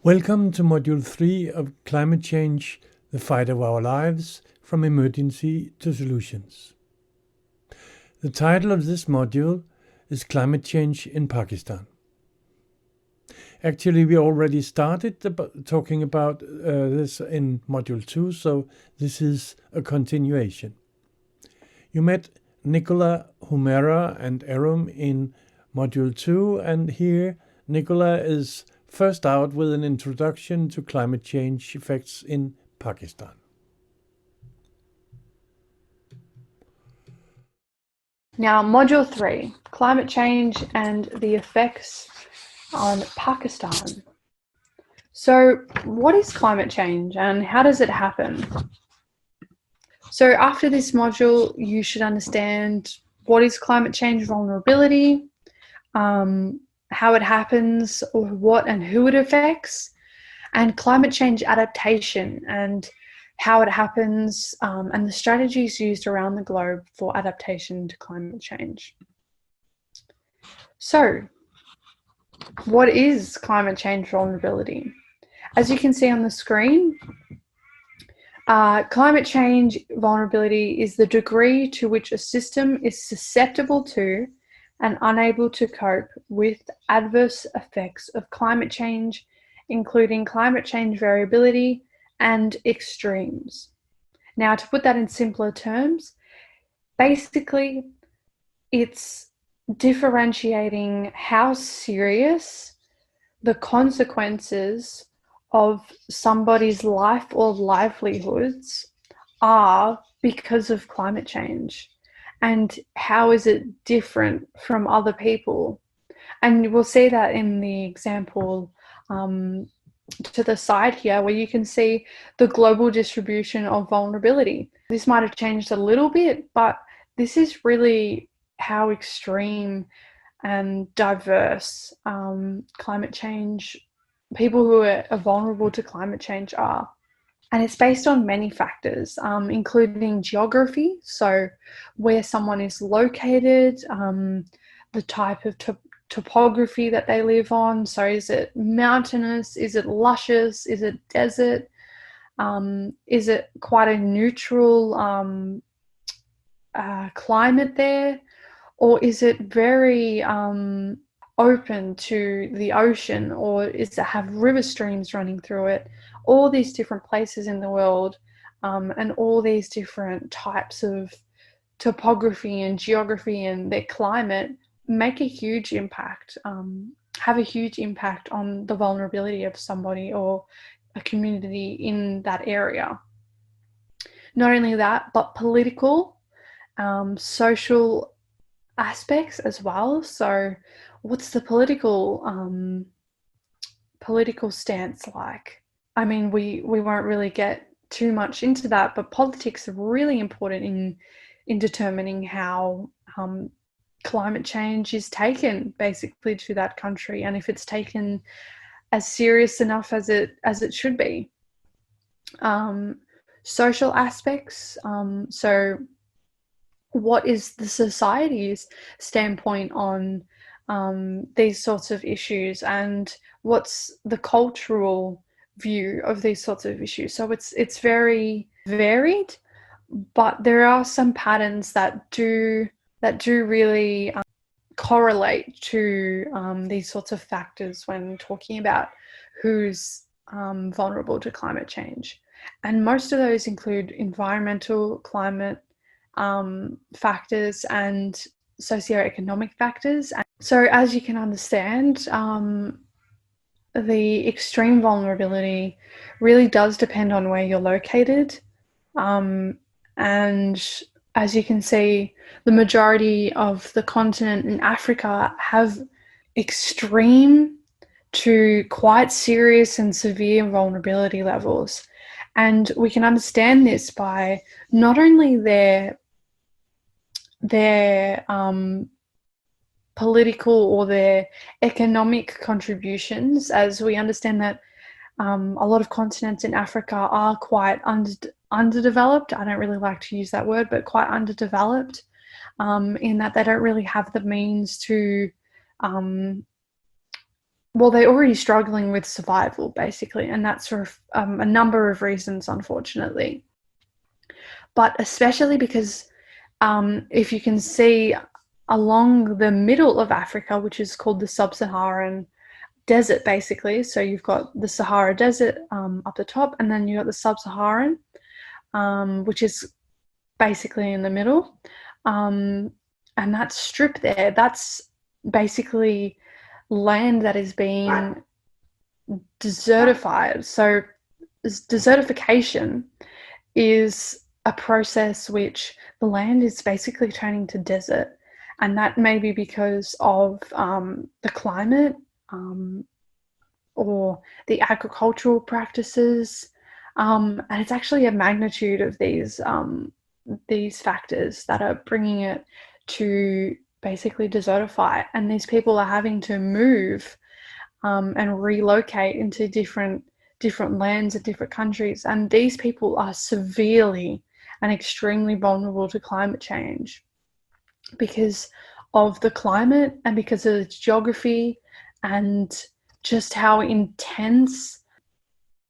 Welcome to Module 3 of Climate Change, the Fight of Our Lives, from Emergency to Solutions. The title of this module is Climate Change in Pakistan. Actually, we already started talking about this in Module 2, so this is a continuation. You met Nicola, Humera and Arum in Module 2, and here Nicola is first out with an introduction to climate change effects in Pakistan. Now, Module 3, Climate Change and the Effects on Pakistan. So, what is climate change and how does it happen? So, after this module, you should understand what is climate change vulnerability, how it happens, or what and who it affects, and climate change adaptation and how it happens, and the strategies used around the globe for adaptation to climate change. So, what is climate change vulnerability? As you can see on the screen, climate change vulnerability is the degree to which a system is susceptible to and unable to cope with adverse effects of climate change, including climate change variability and extremes. Now, to put that in simpler terms, basically it's differentiating how serious the consequences of somebody's life or livelihoods are because of climate change, and how is it different from other people. And we'll see that in the example to the side here, where you can see the global distribution of vulnerability. This might have changed a little bit, but this is really how extreme and diverse climate change, people who are vulnerable to climate change are. And it's based on many factors, including geography, so where someone is located, the type of topography that they live on. So is it mountainous? Is it luscious? Is it desert? Is it quite a neutral climate there? Or is it very open to the ocean? Or does it have river streams running through it? All these different places in the world, and all these different types of topography and geography and their climate make a huge impact, have a huge impact on the vulnerability of somebody or a community in that area. Not only that, but political, social aspects as well. So what's the political stance like? I mean, we won't really get too much into that, but politics are really important in determining how climate change is taken basically to that country, and if it's taken as serious enough as it should be. Social aspects, so what is the society's standpoint on these sorts of issues, and what's the cultural view of these sorts of issues? So it's very varied, but there are some patterns that do really correlate to these sorts of factors when talking about who's vulnerable to climate change. And most of those include environmental, climate factors and socioeconomic factors. So as you can understand, the extreme vulnerability really does depend on where you're located. And as you can see, the majority of the continent in Africa have extreme to quite serious and severe vulnerability levels. And we can understand this by not only their political or their economic contributions, as we understand that a lot of continents in Africa are quite underdeveloped. I don't really like to use that word, but quite underdeveloped, in that they don't really have the means to well, they're already struggling with survival, basically, and that's for a number of reasons, unfortunately. But especially because if you can see along the middle of Africa, which is called the sub-Saharan desert, basically, so you've got the Sahara Desert up the top, and then you've got the sub-Saharan, which is basically in the middle. And that strip there, that's basically land that is being desertified. So desertification is a process which the land is basically turning to desert, and that may be because of the climate or the agricultural practices, and it's actually a magnitude of these factors that are bringing it to basically desertify, and these people are having to move and relocate into different lands and different countries, and these people are severely and extremely vulnerable to climate change because of the climate and because of its geography and just how intense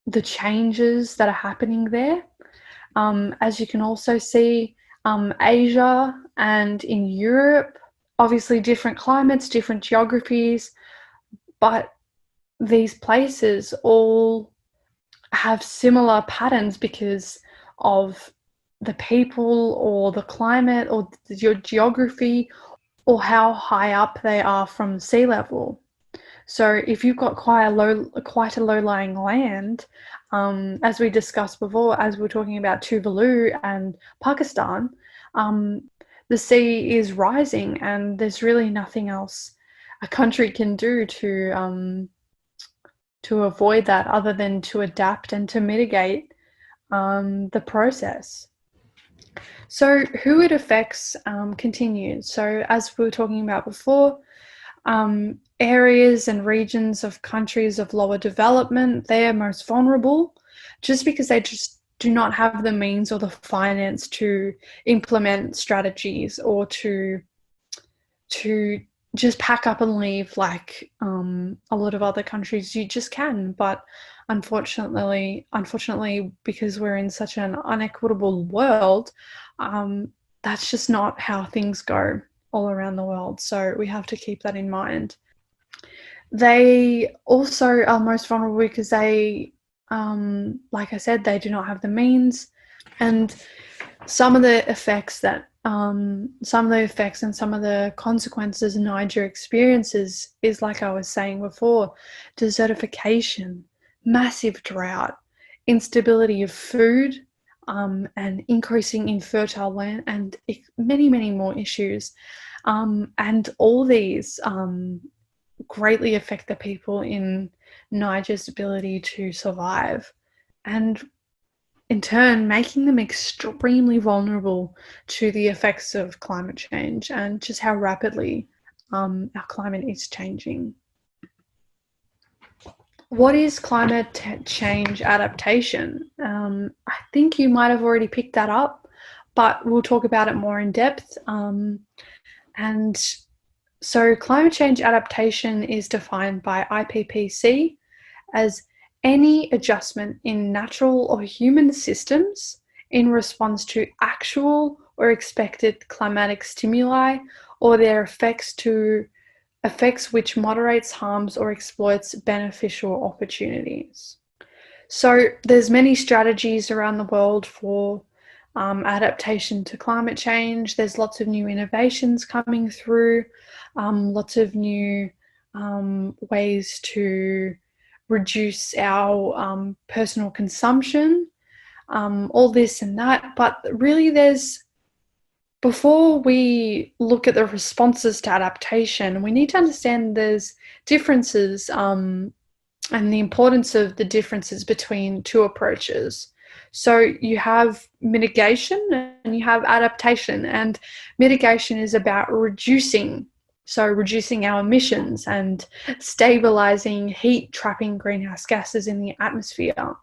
the changes that are happening there. As you can also see, Asia and in Europe, obviously different climates, different geographies, but these places all have similar patterns because of the people or the climate or your geography or how high up they are from sea level. So if you've got quite a low-lying land, as we discussed before, as we were talking about Tuvalu and Pakistan, the sea is rising, and there's really nothing else a country can do to avoid that other than to adapt and to mitigate the process. So who it affects continues. So as we were talking about before, areas and regions of countries of lower development, they are most vulnerable just because they just do not have the means or the finance to implement strategies or to just pack up and leave like a lot of other countries you just can. But unfortunately, because we're in such an unequitable world, that's just not how things go all around the world. So we have to keep that in mind. They also are most vulnerable because they, like I said, they do not have the means, and some of the effects and some of the consequences Niger experiences is, like I was saying before, desertification, massive drought, instability of food, and increasing infertile land, and many, many more issues. And all these greatly affect the people in Niger's ability to survive, and in turn making them extremely vulnerable to the effects of climate change and just how rapidly our climate is changing. What is climate change adaptation? I think you might have already picked that up, but we'll talk about it more in depth. And so climate change adaptation is defined by IPCC as any adjustment in natural or human systems in response to actual or expected climatic stimuli or their effects which moderates, harms, or exploits beneficial opportunities. So there's many strategies around the world for adaptation to climate change. There's lots of new innovations coming through, lots of new ways to reduce our personal consumption, all this and that. But really before we look at the responses to adaptation, we need to understand there's differences and the importance of the differences between two approaches. So you have mitigation and you have adaptation, and mitigation is about reducing our emissions and stabilizing heat trapping greenhouse gases in the atmosphere.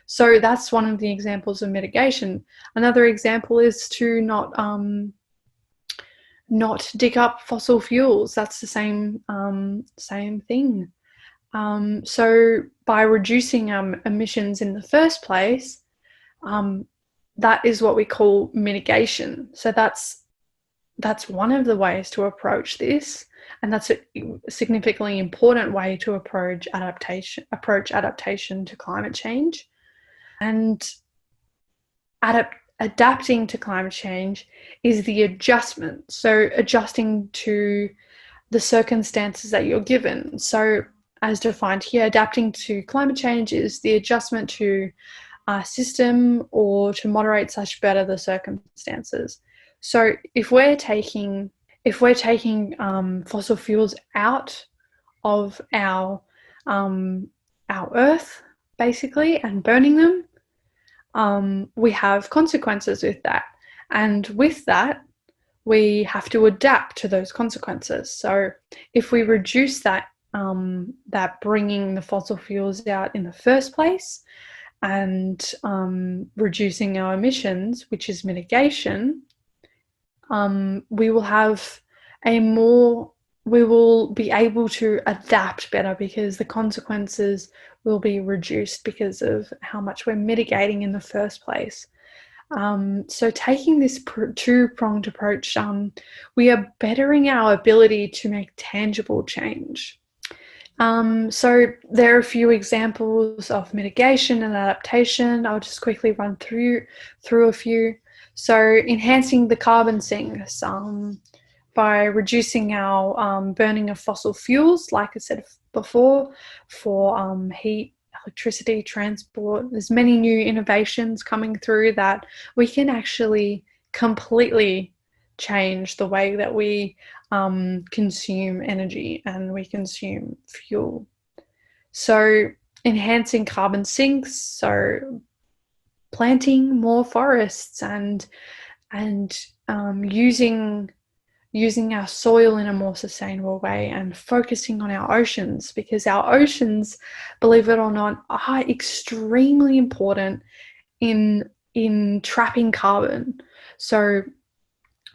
So that's one of the examples of mitigation. Another example is to not dig up fossil fuels. That's the same thing. So by reducing emissions in the first place, that is what we call mitigation. So that's one of the ways to approach this, and that's a significantly important way to approach adaptation to climate change. And adapting to climate change is the adjustment. So adjusting to the circumstances that you're given. So as defined here, adapting to climate change is the adjustment to a system or to moderate / better the circumstances. So if we're taking fossil fuels out of our earth, basically, and burning them, we have consequences with that. And with that, we have to adapt to those consequences. So if we reduce that bringing the fossil fuels out in the first place, and reducing our emissions, which is mitigation, we will be able to adapt better because the consequences will be reduced because of how much we're mitigating in the first place. So taking this two-pronged approach, we are bettering our ability to make tangible change. So there are a few examples of mitigation and adaptation. I'll just quickly run through a few. So enhancing the carbon sinks by reducing our burning of fossil fuels, like I said before, for heat, electricity, transport. There's many new innovations coming through that we can actually completely change the way that we consume energy and we consume fuel. So enhancing carbon sinks, so planting more forests and using our soil in a more sustainable way, and focusing on our oceans, because our oceans, believe it or not, are extremely important in trapping carbon. So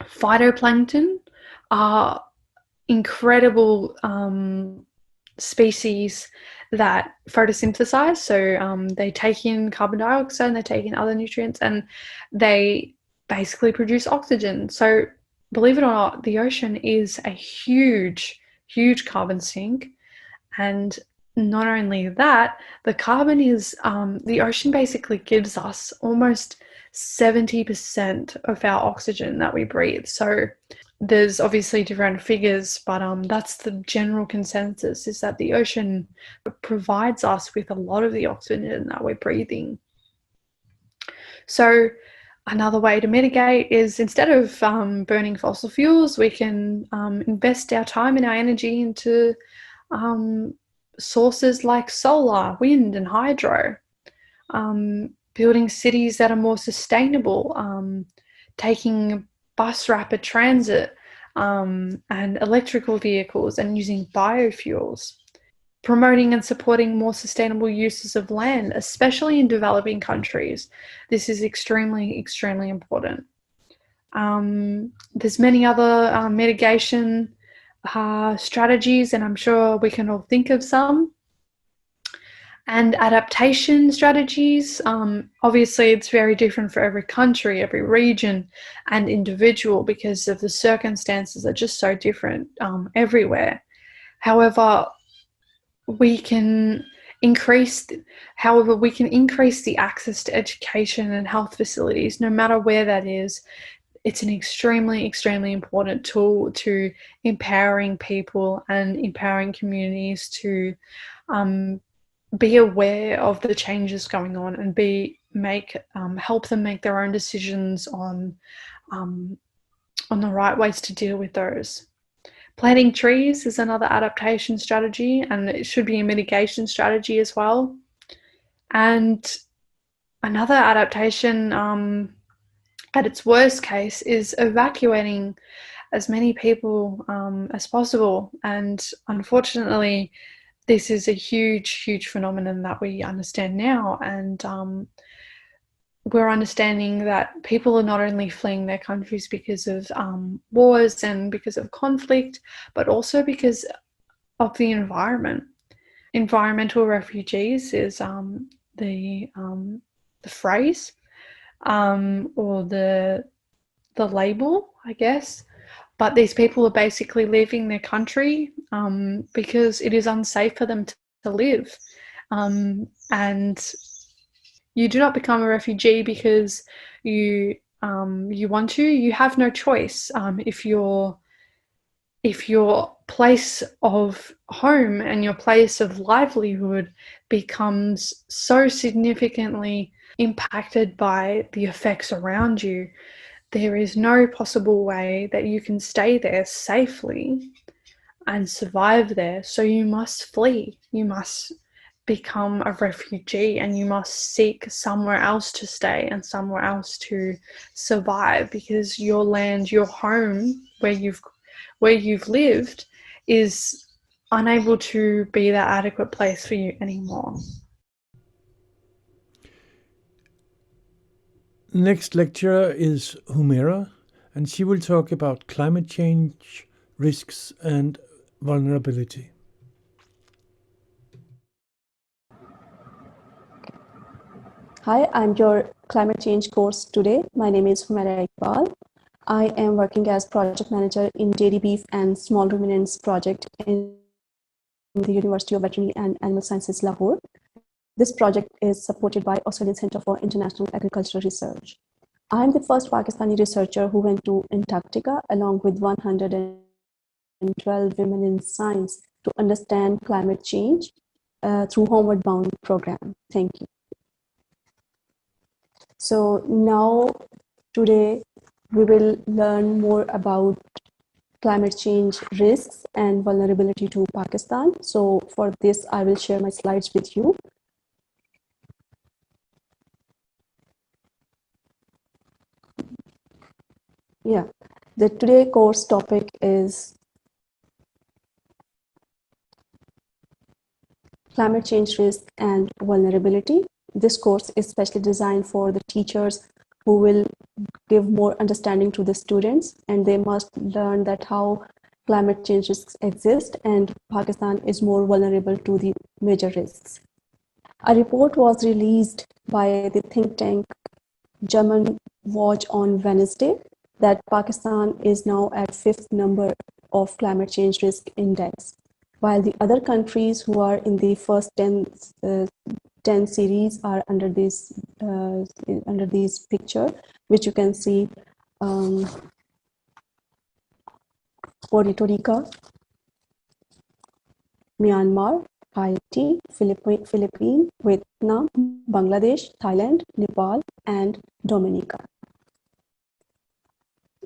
phytoplankton are incredible species that photosynthesize. So they take in carbon dioxide and they take in other nutrients, and they basically produce oxygen. So believe it or not, the ocean is a huge carbon sink. And not only that, the carbon is the ocean basically gives us almost 70% of our oxygen that we breathe. So there's obviously different figures, but that's the general consensus, is that the ocean provides us with a lot of the oxygen that we're breathing. So another way to mitigate is, instead of burning fossil fuels, we can invest our time and our energy into sources like solar, wind, and hydro. Building cities that are more sustainable, taking bus rapid transit and electrical vehicles, and using biofuels. Promoting and supporting more sustainable uses of land, especially in developing countries. This is extremely important. There's many other mitigation strategies, and I'm sure we can all think of some. And adaptation strategies, obviously it's very different for every country, every region, and individual, because of the circumstances are just so different everywhere. However, we can increase the access to education and health facilities, no matter where that is. It's an extremely important tool to empowering people and empowering communities to be aware of the changes going on, and help them make their own decisions on the right ways to deal with those. Planting trees is another adaptation strategy, and it should be a mitigation strategy as well. And another adaptation, at its worst case, is evacuating as many people as possible. And unfortunately, this is a huge phenomenon that we understand now, and we're understanding that people are not only fleeing their countries because of wars and because of conflict, but also because of the environment. environmental refugees is the phrase or the label, I guess. But these people are basically leaving their country because it is unsafe for them to live. And you do not become a refugee because you want to. You have no choice. If your place of home and your place of livelihood becomes so significantly impacted by the effects around you, there is no possible way that you can stay there safely and survive there. So you must flee. You must become a refugee and you must seek somewhere else to stay and somewhere else to survive, because your land, your home, where you've lived, is unable to be that adequate place for you anymore. Next lecturer is Humera, and she will talk about climate change, risks and vulnerability. Hi, I'm your climate change course today. My name is Humera Iqbal. I am working as project manager in dairy beef and small ruminants project in the University of Veterinary and Animal Sciences, Lahore. This project is supported by Australian Centre for International Agricultural Research. I'm the first Pakistani researcher who went to Antarctica along with 112 women in science to understand climate change through Homeward Bound program. Thank you. So now, today, we will learn more about climate change risks and vulnerability to Pakistan. So for this, I will share my slides with you. Yeah, the today course topic is climate change risk and vulnerability. This course is specially designed for the teachers who will give more understanding to the students, and they must learn that how climate change risks exist and Pakistan is more vulnerable to the major risks. A report was released by the think tank German Watch on Wednesday that Pakistan is now at 5th number of climate change risk index, while the other countries who are in the first 10 series are under this picture, which you can see Puerto Rico, Myanmar, Haiti, Philippines, Vietnam, Bangladesh, Thailand, Nepal, and Dominica.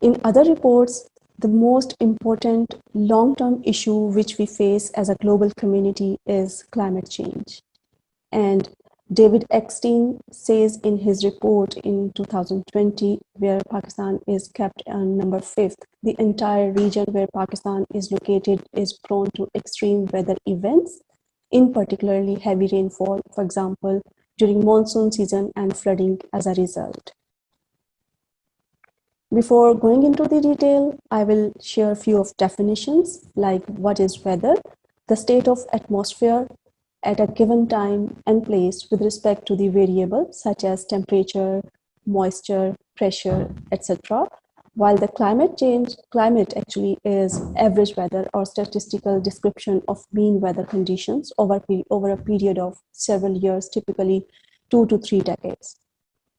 In other reports, the most important long-term issue which we face as a global community is climate change. And David Eckstein says in his report in 2020, where Pakistan is kept on number 5th, the entire region where Pakistan is located is prone to extreme weather events, in particularly heavy rainfall, for example, during monsoon season and flooding as a result. Before going into the detail, I will share a few of definitions, like what is weather, the state of atmosphere at a given time and place with respect to the variables such as temperature, moisture, pressure, etc. While the climate actually is average weather or statistical description of mean weather conditions over a period of several years, typically 2 to 3 decades.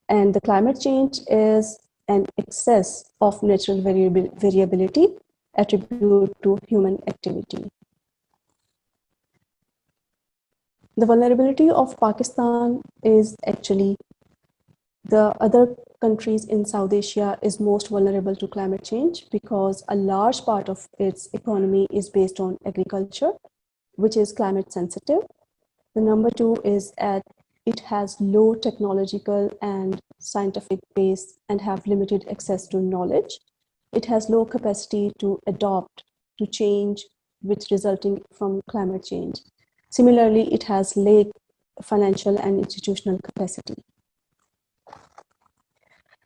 And the climate change is an excess of natural variability attributed to human activity. The vulnerability of Pakistan is actually the other countries in South Asia is most vulnerable to climate change because a large part of its economy is based on agriculture, which is climate sensitive. The number 2 is at it has low technological and scientific base and have limited access to knowledge. It has low capacity to adopt to change, which resulting from climate change. Similarly, it has low financial and institutional capacity.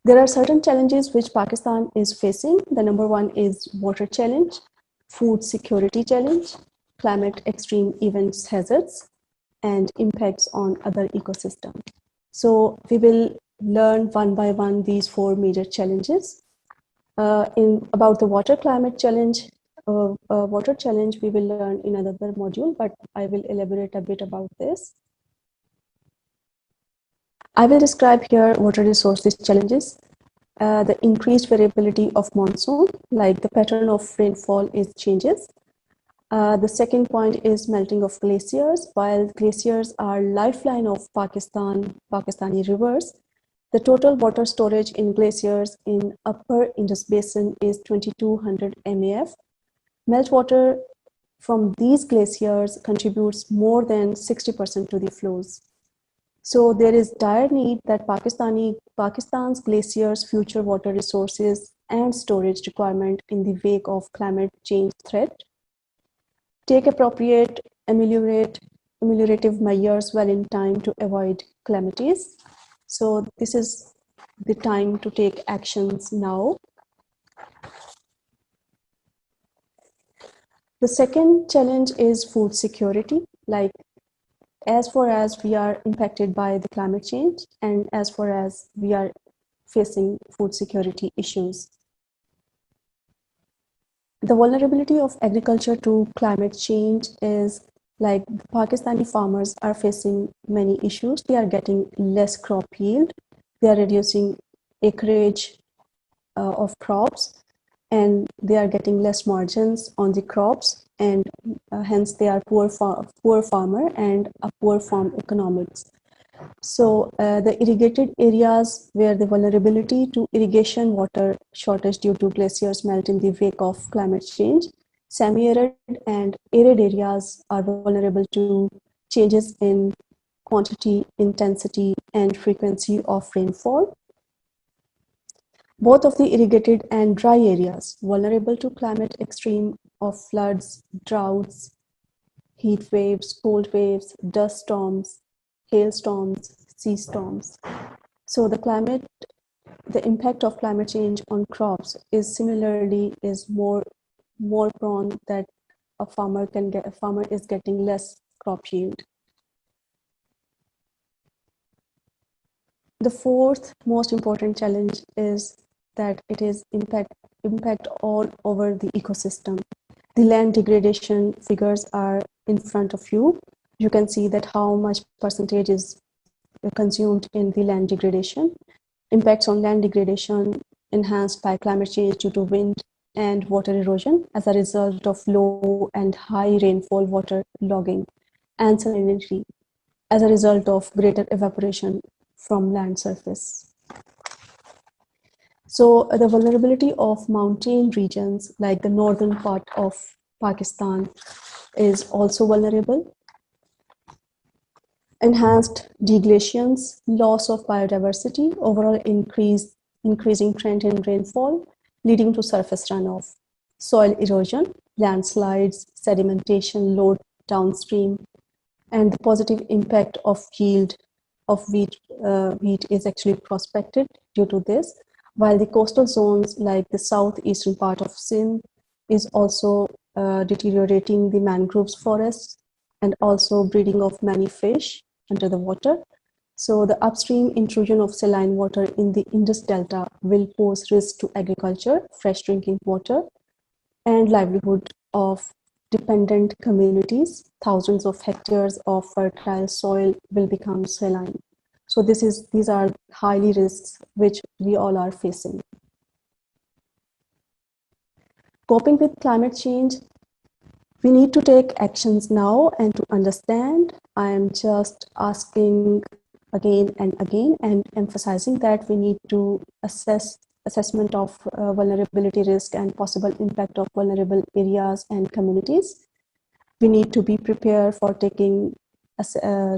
There are certain challenges which Pakistan is facing. The number 1 is water challenge, food security challenge, climate extreme events hazards, and impacts on other ecosystems. So we will learn one by one these four major challenges. About the water climate challenge, we will learn in another module, but I will elaborate a bit about this. I will describe here water resources challenges. The increased variability of monsoon, like the pattern of rainfall is changes. The second point is melting of glaciers. While glaciers are lifeline of Pakistani rivers, the total water storage in glaciers in upper Indus Basin is 2200 MAF. Meltwater from these glaciers contributes more than 60% to the flows. So there is dire need that Pakistan's glaciers' future water resources and storage requirement in the wake of climate change threat. Take appropriate ameliorative measures well in time to avoid calamities. So this is the time to take actions now. The second challenge is food security. Like, as far as we are impacted by the climate change and as far as we are facing food security issues. The vulnerability of agriculture to climate change is like the Pakistani farmers are facing many issues. They are getting less crop yield. They are reducing acreage of crops, and they are getting less margins on the crops, and hence they are poor farmer and a poor farm economics. So the irrigated areas where the vulnerability to irrigation water shortage due to glaciers melt in the wake of climate change, semi-arid and arid areas are vulnerable to changes in quantity, intensity, and frequency of rainfall. Both of the irrigated and dry areas vulnerable to climate extreme of floods, droughts, heat waves, cold waves, dust storms, hailstorms, sea storms. So the impact of climate change on crops is more prone that a farmer is getting less crop yield. The fourth most important challenge is that it is impact all over the ecosystem. The land degradation figures are in front of you. You can see that how much percentage is consumed in the land degradation. Impacts on land degradation enhanced by climate change due to wind and water erosion as a result of low and high rainfall, water logging, and salinity as a result of greater evaporation from land surface. So the vulnerability of mountain regions like the northern part of Pakistan is also vulnerable. Enhanced deglaciations, loss of biodiversity, overall increasing trend in rainfall, leading to surface runoff, soil erosion, landslides, sedimentation load downstream, and the positive impact of yield of wheat is actually prospected due to this, while the coastal zones like the southeastern part of Sindh is also deteriorating the mangroves forests and also breeding of many fish under the water. So the upstream intrusion of saline water in the Indus Delta will pose risk to agriculture, fresh drinking water, and livelihood of dependent communities. Thousands of hectares of fertile soil will become saline. So these are highly risks which we all are facing. Coping with climate change, we need to take actions now and to understand. I am just asking again and again and emphasizing that we need to assessment of vulnerability risk and possible impact of vulnerable areas and communities. We need to be prepared for taking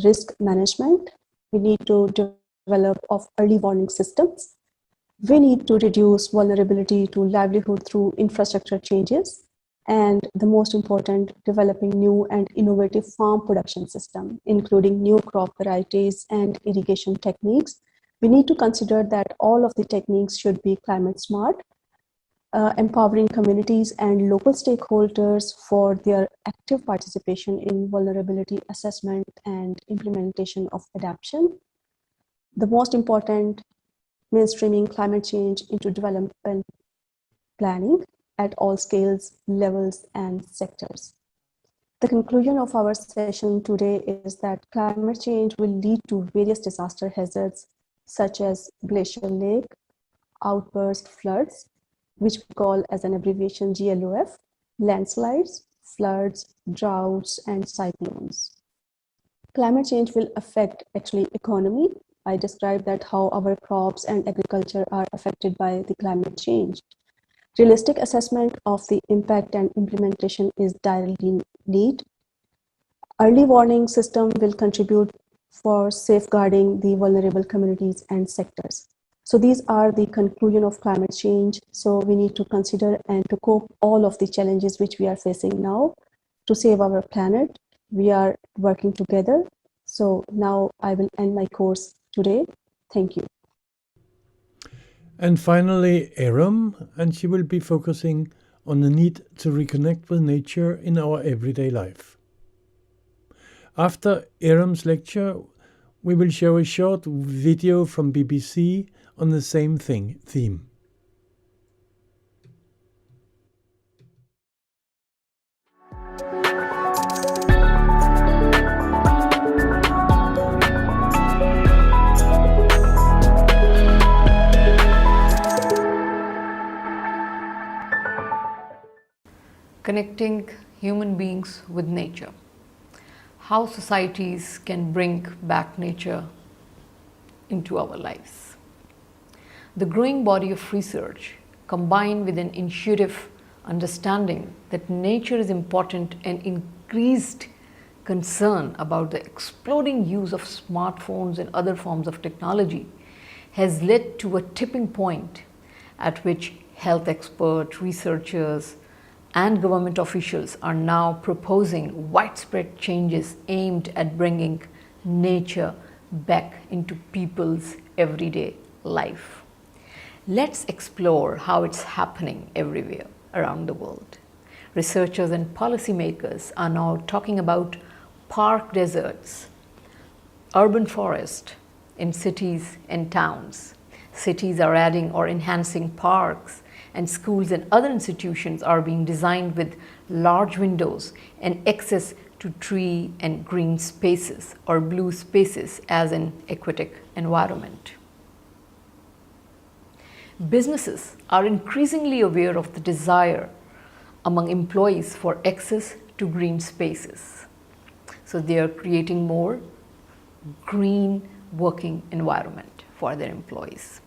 risk management. We need to develop of early warning systems. We need to reduce vulnerability to livelihood through infrastructure changes. And the most important, developing new and innovative farm production system, including new crop varieties and irrigation techniques. We need to consider that all of the techniques should be climate smart. empowering communities and local stakeholders for their active participation in vulnerability assessment and implementation of adaptation. The most important, mainstreaming climate change into development planning at all scales, levels, and sectors. The conclusion of our session today is that climate change will lead to various disaster hazards such as glacial lake, outburst floods, which we call as an abbreviation GLOF, landslides, floods, droughts, and cyclones. Climate change will affect actually economy. I described that how our crops and agriculture are affected by the climate change. Realistic assessment of the impact and implementation is direly need. Early warning system will contribute for safeguarding the vulnerable communities and sectors. So these are the conclusion of climate change. So we need to consider and to cope all of the challenges which we are facing now to save our planet. We are working together. So now I will end my course today. Thank you. And finally, Aram, and she will be focusing on the need to reconnect with nature in our everyday life. After Aram's lecture, we will show a short video from BBC on the same theme. Connecting human beings with nature. How societies can bring back nature into our lives. The growing body of research, combined with an intuitive understanding that nature is important and increased concern about the exploding use of smartphones and other forms of technology, has led to a tipping point at which health experts, researchers, and government officials are now proposing widespread changes aimed at bringing nature back into people's everyday life. Let's explore how it's happening everywhere around the world. Researchers and policymakers are now talking about park deserts, urban forest in cities and towns. Cities are adding or enhancing parks, and schools and other institutions are being designed with large windows and access to tree and green spaces or blue spaces as an aquatic environment. Businesses are increasingly aware of the desire among employees for access to green spaces. So they are creating more green working environment for their employees.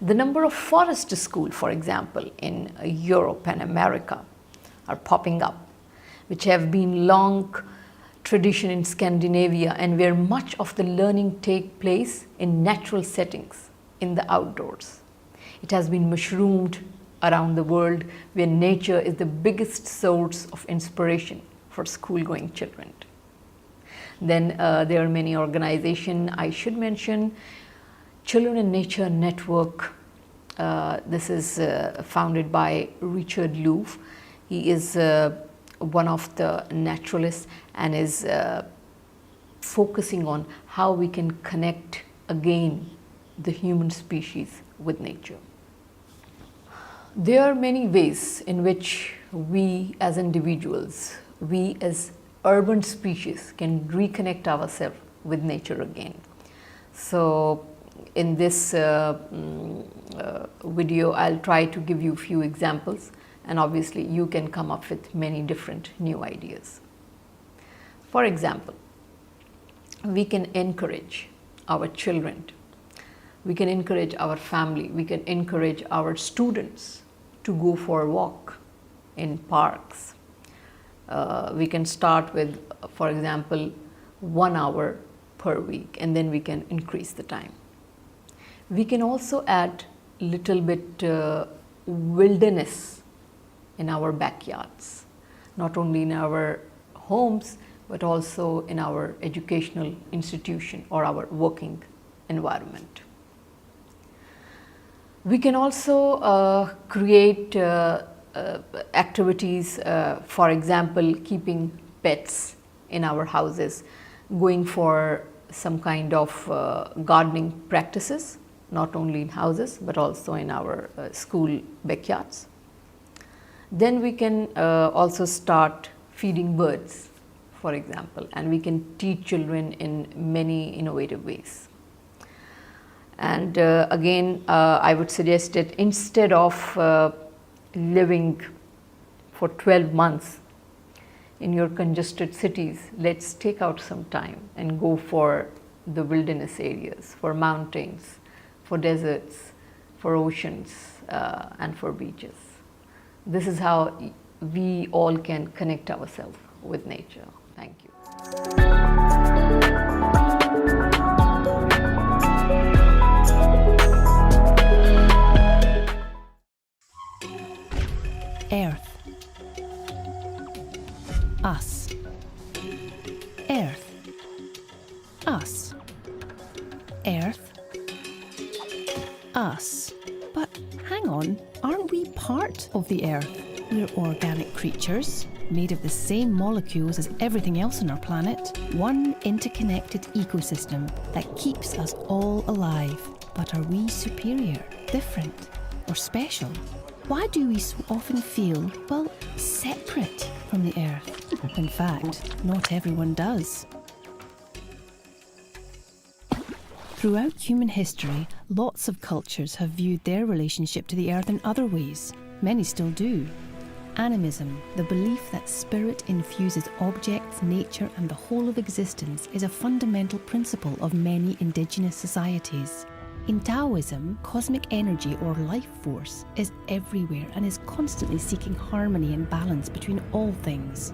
The number of forest schools, for example, in Europe and America are popping up, which have been long tradition in Scandinavia and where much of the learning takes place in natural settings, in the outdoors. It has been mushroomed around the world where nature is the biggest source of inspiration for school-going children. Then there are many organizations I should mention. Children in Nature Network, this is founded by Richard Louv. He is one of the naturalists and is focusing on how we can connect again the human species with nature. There are many ways in which we as individuals, we as urban species can reconnect ourselves with nature again. So in this video, I'll try to give you a few examples, and obviously you can come up with many different new ideas. For example, we can encourage our children, we can encourage our family, we can encourage our students to go for a walk in parks. We can start with, for example, 1 hour per week, and then we can increase the time. We can also add little bit wilderness in our backyards, not only in our homes, but also in our educational institution or our working environment. We can also create activities, for example, keeping pets in our houses, going for some kind of gardening practices, not only in houses but also in our school backyards. Then we can also start feeding birds, for example, and we can teach children in many innovative ways. And again, I would suggest that instead of living for 12 months in your congested cities, let's take out some time and go for the wilderness areas, for mountains, for deserts, for oceans, and for beaches. This is how we all can connect ourselves with nature. Thank you. Earth. Us. Earth. Us. Earth. Us. But hang on, aren't we part of the Earth? We're organic creatures, made of the same molecules as everything else on our planet. One interconnected ecosystem that keeps us all alive. But are we superior, different, or special? Why do we so often feel, well, separate from the Earth? In fact, not everyone does. Throughout human history, lots of cultures have viewed their relationship to the Earth in other ways. Many still do. Animism, the belief that spirit infuses objects, nature, and the whole of existence, is a fundamental principle of many Indigenous societies. In Taoism, cosmic energy or life force is everywhere and is constantly seeking harmony and balance between all things.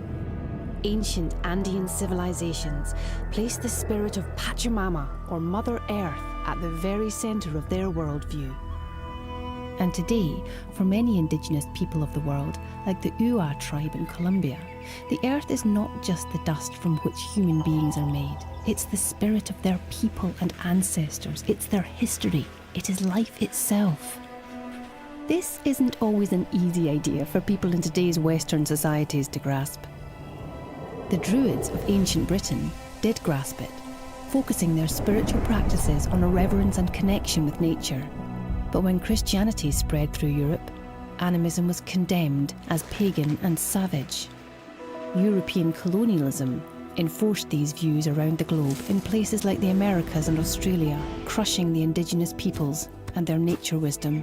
Ancient Andean civilizations placed the spirit of Pachamama, or Mother Earth, at the very centre of their worldview. And today, for many Indigenous people of the world, like the Ua tribe in Colombia, the Earth is not just the dust from which human beings are made. It's the spirit of their people and ancestors. It's their history. It is life itself. This isn't always an easy idea for people in today's Western societies to grasp. The Druids of ancient Britain did grasp it, focusing their spiritual practices on a reverence and connection with nature. But when Christianity spread through Europe, animism was condemned as pagan and savage. European colonialism enforced these views around the globe in places like the Americas and Australia, crushing the Indigenous peoples and their nature wisdom.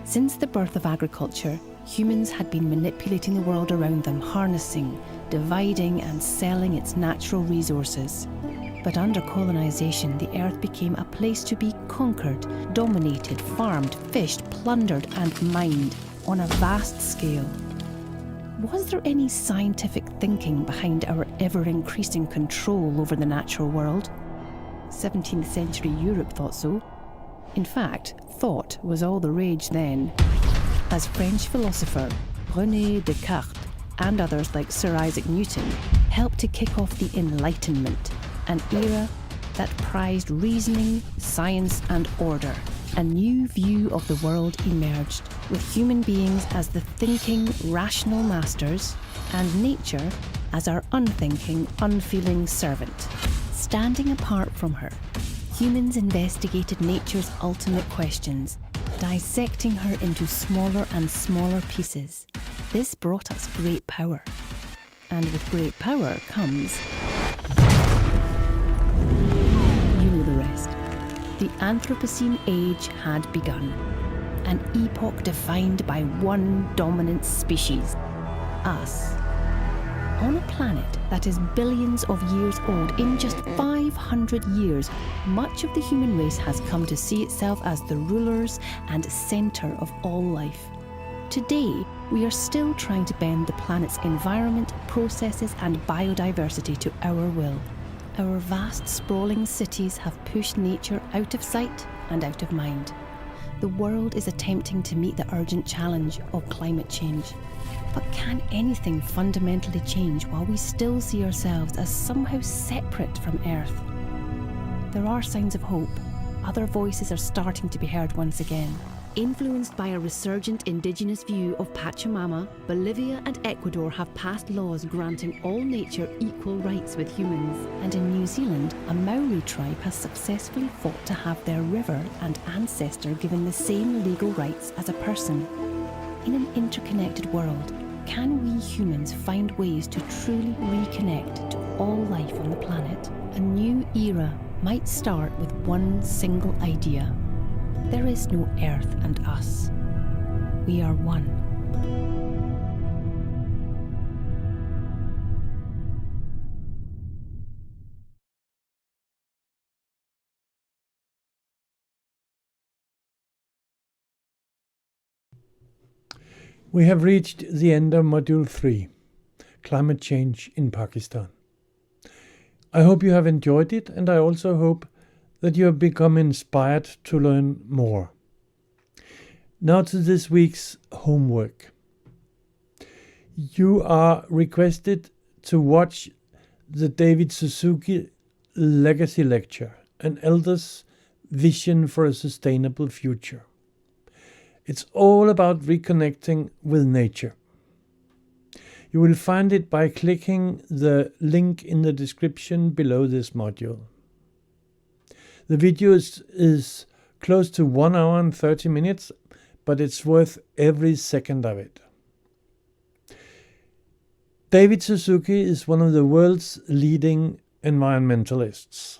Since the birth of agriculture, humans had been manipulating the world around them, harnessing, dividing and selling its natural resources. But under colonisation, the earth became a place to be conquered, dominated, farmed, fished, plundered and mined on a vast scale. Was there any scientific thinking behind our ever-increasing control over the natural world? 17th century Europe thought so. In fact, thought was all the rage then, as French philosopher René Descartes and others like Sir Isaac Newton helped to kick off the Enlightenment, an era that prized reasoning, science and order. A new view of the world emerged, with human beings as the thinking, rational masters and nature as our unthinking, unfeeling servant. Standing apart from her, humans investigated nature's ultimate questions, dissecting her into smaller and smaller pieces. This brought us great power. And with great power comes... you know the rest. The Anthropocene age had begun, an epoch defined by one dominant species, us. On a planet that is billions of years old, in just 500 years, much of the human race has come to see itself as the rulers and centre of all life. Today, we are still trying to bend the planet's environment, processes and biodiversity to our will. Our vast, sprawling cities have pushed nature out of sight and out of mind. The world is attempting to meet the urgent challenge of climate change. But can anything fundamentally change while we still see ourselves as somehow separate from Earth? There are signs of hope. Other voices are starting to be heard once again. Influenced by a resurgent Indigenous view of Pachamama, Bolivia and Ecuador have passed laws granting all nature equal rights with humans. And in New Zealand, a Maori tribe has successfully fought to have their river and ancestor given the same legal rights as a person. In an interconnected world, can we humans find ways to truly reconnect to all life on the planet? A new era might start with one single idea. There is no Earth and us. We are one. We have reached the end of Module 3, Climate Change in Pakistan. I hope you have enjoyed it, and I also hope that you have become inspired to learn more. Now to this week's homework. You are requested to watch the David Suzuki Legacy Lecture, An Elder's Vision for a Sustainable Future. It's all about reconnecting with nature. You will find it by clicking the link in the description below this module. The video is close to 1 hour and 30 minutes, but it's worth every second of it. David Suzuki is one of the world's leading environmentalists.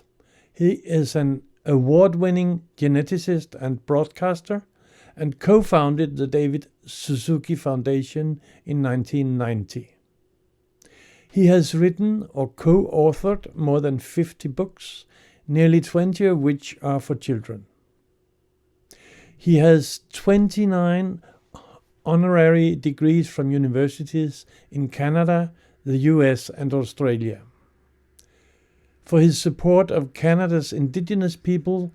He is an award-winning geneticist and broadcaster, and co-founded the David Suzuki Foundation in 1990. He has written or co-authored more than 50 books, nearly 20 of which are for children. He has 29 honorary degrees from universities in Canada, the US and Australia. For his support of Canada's Indigenous people,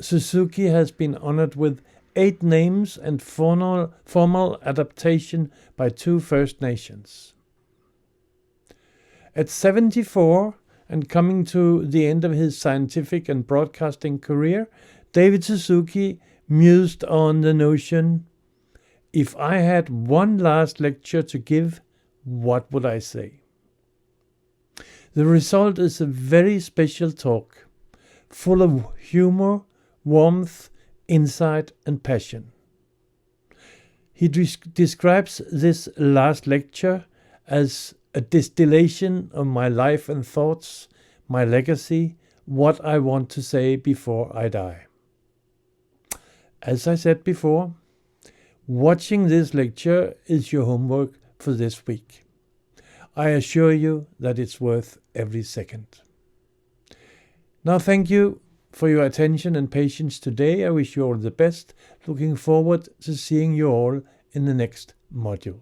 Suzuki has been honored with 8 names and formal adaptation by 2 First Nations. At 74 and coming to the end of his scientific and broadcasting career, David Suzuki mused on the notion, if I had one last lecture to give, what would I say? The result is a very special talk, full of humor, warmth, insight and passion. He describes this last lecture as a distillation of my life and thoughts, my legacy, what I want to say before I die. As I said before, watching this lecture is your homework for this week. I assure you that it's worth every second. Now thank you for your attention and patience today. I wish you all the best. Looking forward to seeing you all in the next module.